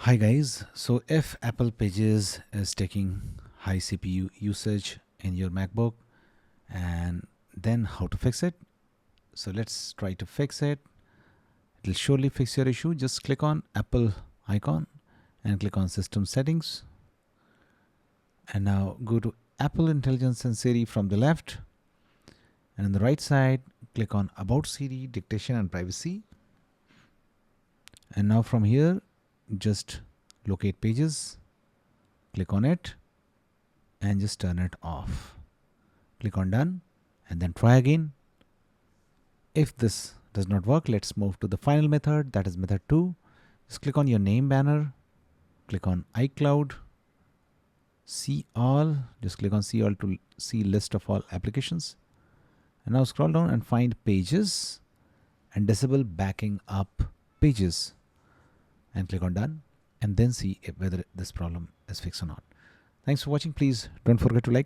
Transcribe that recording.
Hi guys, so if Apple Pages is taking high CPU usage in your MacBook, and then how to fix it? So let's try to fix it. It will surely fix your issue. Just click on Apple icon and click on System Settings. And now go to Apple Intelligence and Siri from the left. And on the right side, click on About Siri, Dictation and Privacy. And now from here, just locate Pages, click on it, and just turn it off. Click on Done, and then try again. If this does not work, let's move to the final method, that is method 2. Just click on your name banner, click on iCloud, see all, just click on see all to see list of all applications. And now scroll down and find Pages and disable backing up Pages. And click on Done, and then see whether this problem is fixed or not. Thanks for watching. Please don't forget to like.